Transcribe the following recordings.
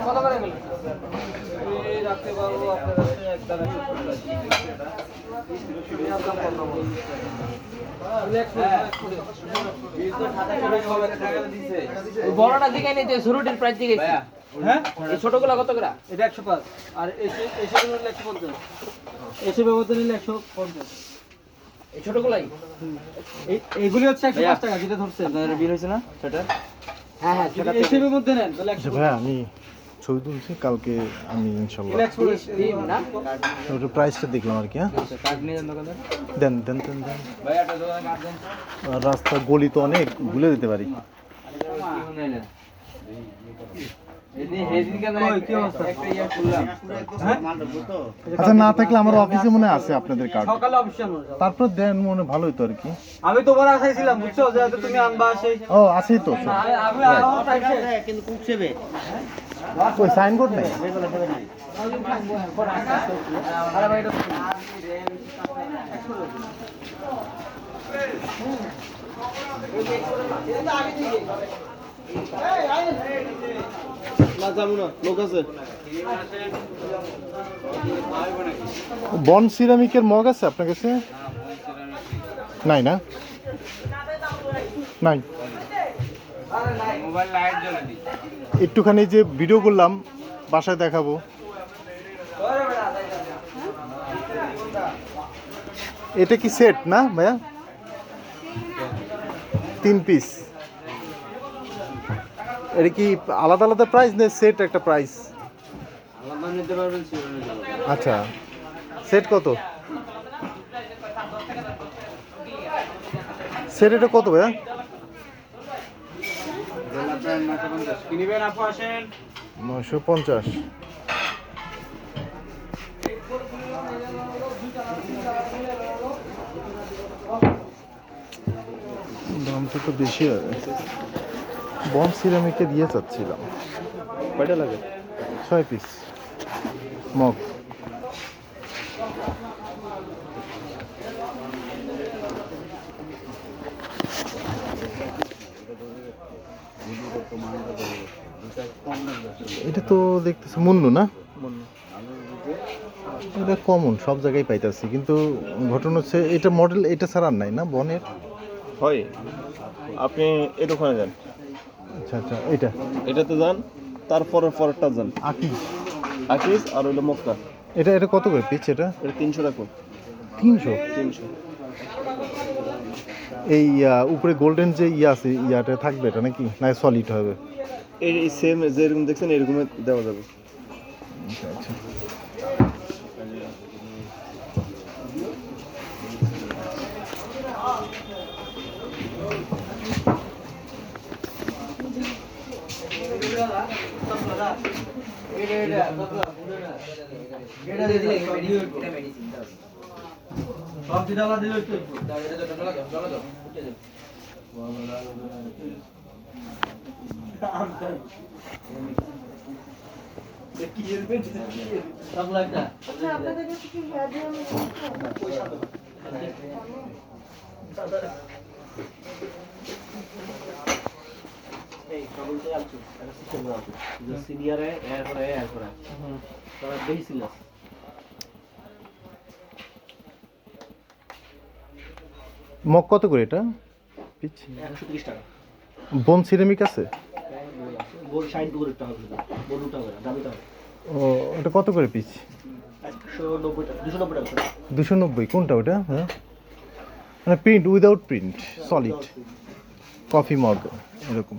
কত করে গেল রাখতে পারবো আপনার কাছে একদম বড়টা দিকে নেই যে শুরুটির প্রাইস দিকে হ্যাঁ এই ছোটগুলো কত করে এটা 105 আর এসে এসে নিলে 150 এসে ব্যবস্থা নিলে 150 এই ছোটগুলাই এইগুলি হচ্ছে 105 টাকা যেটা ধরছেন আপনাদের বিল হইছে না সেটা হ্যাঁ হ্যাঁ সেটা এসের মধ্যে নেন তাহলে ভাই আমি ছবি তুলছি কালকে আমি ইনশাআল্লাহ ওটা প্রাইসটা দেখলাম আর কি। হ্যাঁ দেন দেন দেন দেন রাস্তা গলি তো অনেক ভুলে যেতে পারি। আচ্ছা না থাকলে আমার অফিসে মনে আছে আপনাদের কার্ড তারপর দেন মনে ভালো হইতো আর কি। আমি তোমার আশায় ছিলাম বুঝছো যে তুমি আনবা সেই ও আছেই তো কিন্তু কুকছেবে ওই সাইন বোর্ড নেই আরে ভাই বন সিরামিকের মগ আছে আপনার কাছে? নাই না নাই একটুখানি যে ভিডিও করলাম বাসায় দেখাবো। এটা কি সেট না ভাইয়া? 3 পিস। এটা কি আলাদা আলাদা প্রাইস না সেট একটা প্রাইস? আলাদা নিতে পারবেন। আচ্ছা সেট কত? সেট এটা কত ভাইয়া? 950। দামটা তো বেশি হবে। বন সিরামিকে দিয়ে চাচ্ছিলাম। কয়টা লাগে? 6 পিস মগ। এটা তো দেখতেছি মুন্নু না? এটা কমন সব জায়গায় পাইতেছি কিন্তু ঘটনা হচ্ছে এটা মডেল এটা ছাড়া আর নাই না বনের হয়। আপনি এই দোকানে যান। আচ্ছা আচ্ছা এটাতে যান, তারপরে পরেরটা যান। আকিস আর হইলো মক্কা। এটা কত করে পিস? এটা 300 টাকা। 300? 300। এই উপরে গোল্ডেন যে আছে ইয়াটা থাকবে এটা নাকি না সলিড হবে? এই সেম যেরকম দেখছেন এরকম দেওয়া যাবে। আচ্ছা আচ্ছা সব দিদালা দিল তো কি এরবে সব লাগা আচ্ছা আপনাদের কাছে কি ভ্যাডিয়াম পয়সা তো এই সবুজে আছে এটা সিস্টেম আছে যে সিনিয়রে এর পরে তারা বেশি ছিল। মগ কত করে এটা পিস? 130 টাকা। বন সিরামিক আছে? গোল শাইন করে টাকা হবে বলুটা হবে দামিটা হবে। ও এটা কত করে পিস? 190 টাকা 290 টাকা। 290 কোনটা ওটা? হ্যাঁ মানে print without print solid coffee mug এরকম।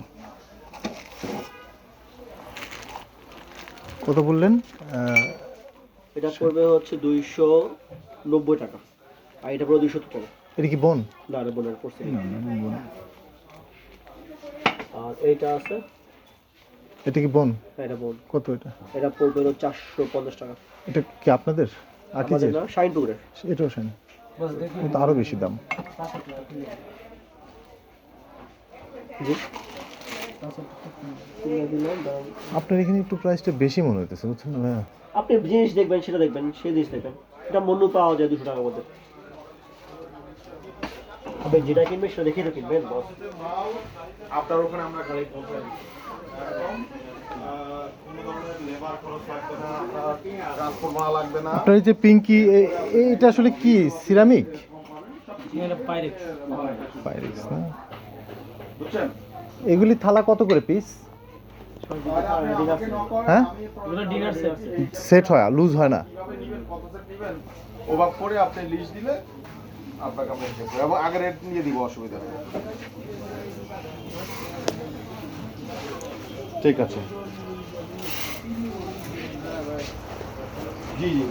কত বললেন? এটা পড়বে হচ্ছে 290 টাকা আর এটা পড়বে 270 টাকা। এটা কি বন? না রে বলের পড়ছে না বন। আর এইটা আছে এটা কি বন? এটা বল কত এটা? এটা পড়বে 450 টাকা। এটা কি আপনাদের? আমাদের না শাইন টুরের। এটাও শাইন তো আরো বেশি দাম। জি আপনার এখানে একটু প্রাইসটা বেশি মনে হইতেছে বুঝছেন না ভাইয়া? আপনি জিনিস দেখবেন সেটা দেখবেন সেই জিনিস দেখবেন। এটা মন্য পাওয়া যায় 200 টাকার মধ্যে। আপনি যেটা কিনবেন সেটা দেখে তো কিনবেন বস। আপনার ওখানে আমরা গাড়ি পৌঁছে ট্রান্সপোর্ট ভাড়া লাগবে না। আপনার এই যে পিঙ্কি এটা আসলে কি সিরামিক? পাইরেক্স না? বুঝছেন? এগুলি থালা কত করে পিস? হ্যাঁ, সেট হয়, লুজ হয় না? ওভাব করে আপনি লিস্ট দিলে আপনাকে আমরা হিসেব করবো এবং আগে রেট নিয়ে দিব, অসুবিধা নেই। ঠিক আছে। জি জি।